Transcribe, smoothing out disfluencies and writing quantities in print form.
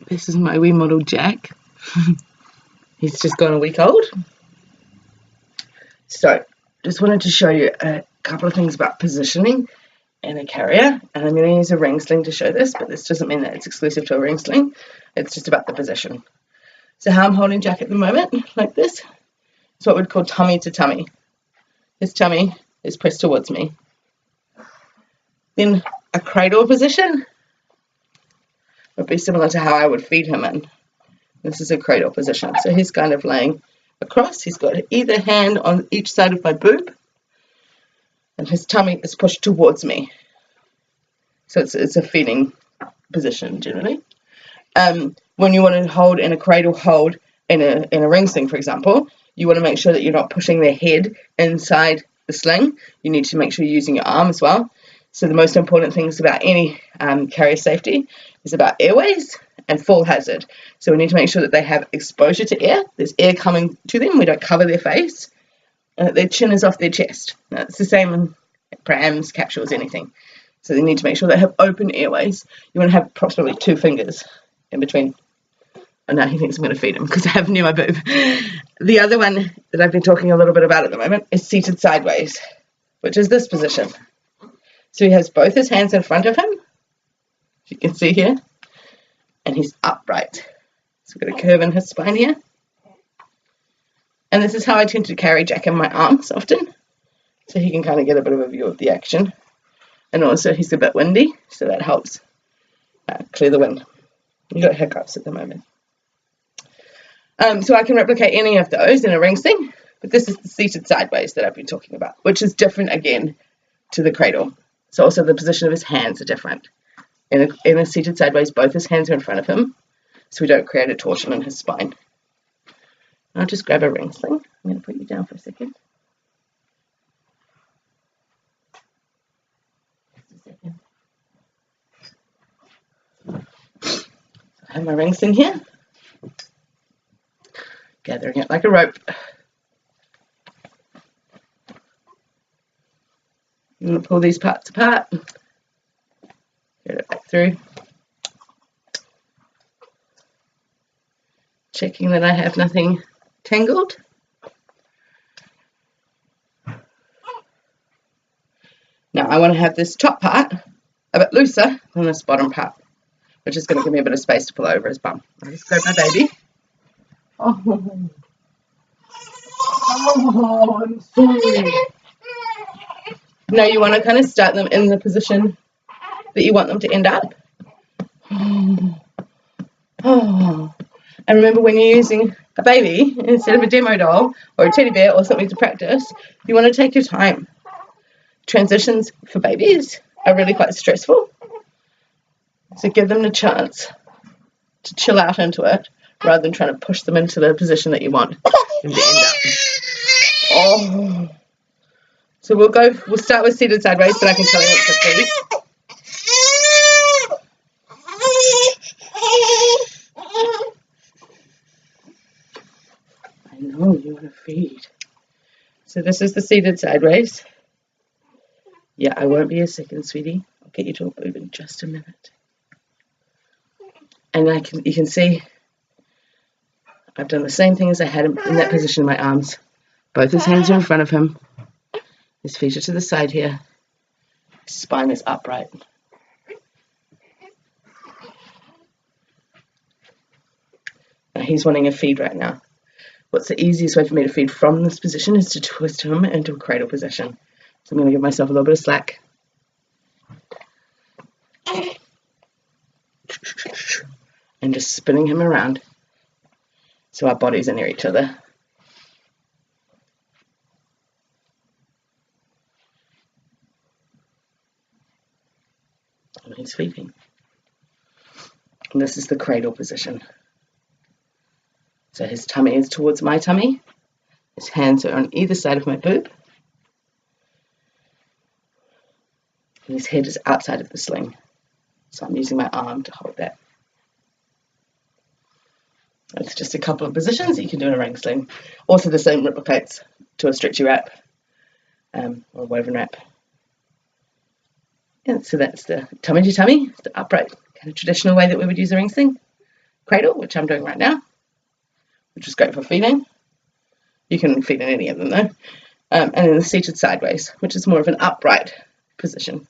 This is my wee model Jack. He's just gone a week old. So, just wanted to show you a couple of things about positioning in a carrier. And I'm going to use a ring sling to show this, but this doesn't mean that it's exclusive to a ring sling. It's just about the position. So how I'm holding Jack at the moment, like this, is what we'd call tummy to tummy. His tummy is pressed towards me. Then a cradle position would be similar to how I would feed him in. This is a cradle position. So he's kind of laying across. He's got either hand on each side of my boob, and his tummy is pushed towards me. So it's a feeding position generally. When you want to hold in a cradle hold in a ring sling, for example, you want to make sure that you're not pushing their head inside the sling. You need to make sure you're using your arm as well. So the most important things about any carrier safety is about airways and fall hazard. So we need to make sure that they have exposure to air. There's air coming to them. We don't cover their face. And that their chin is off their chest. Now, it's the same in prams, capsules, anything. So they need to make sure they have open airways. You want to have approximately 2 fingers in between. Oh no, he thinks I'm going to feed him because I have near my boob. The other one that I've been talking a little bit about at the moment is seated sideways, which is this position. So he has both his hands in front of him, as you can see here, and he's upright. So we've got a curve in his spine here. And this is how I tend to carry Jack in my arms often, so he can kind of get a bit of a view of the action. And also he's a bit windy, so that helps clear the wind. You've got hiccups at the moment. So I can replicate any of those in a ring sling, but this is the seated sideways that I've been talking about, which is different again to the cradle. So also the position of his hands are different. In a seated sideways, both his hands are in front of him, so we don't create a torsion in his spine. I'll just grab a ring sling. I'm going to put you down for a second. I have my ring sling here. Gathering it like a rope. I'm going to pull these parts apart. Get it back through. Checking that I have nothing tangled. Now I want to have this top part a bit looser than this bottom part, which is going to give me a bit of space to pull over his bum. I'll just grab my baby. Oh, I'm sorry. Now you want to kind of start them in the position that you want them to end up. Oh. And remember, when you're using a baby instead of a demo doll or a teddy bear or something to practice, you want to take your time. Transitions for babies are really quite stressful. So give them the chance to chill out into it rather than trying to push them into the position that you want them to end up. Oh. So we'll start with seated sideways, but I can tell you what to feed. I know you want to feed. So this is the seated sideways. Yeah, I won't be a second, sweetie. I'll get you to a boob in just a minute. And you can see I've done the same thing as I had in that position in my arms. Both his hands are in front of him. His feet are to the side here. His spine is upright. Now he's wanting a feed right now. What's the easiest way for me to feed from this position is to twist him into a cradle position. So I'm going to give myself a little bit of slack. And just spinning him around so our bodies are near each other. And he's feeding. And this is the cradle position. So his tummy is towards my tummy. His hands are on either side of my boob. And his head is outside of the sling. So I'm using my arm to hold that. It's just a couple of positions that you can do in a ring sling. Also the same replicates to a stretchy wrap or a woven wrap. And so that's the tummy to tummy, the upright kind of traditional way that we would use a ring sling. cradle, which I'm doing right now, which is great for feeding. You can feed in any of them though. And then the seated sideways, which is more of an upright position.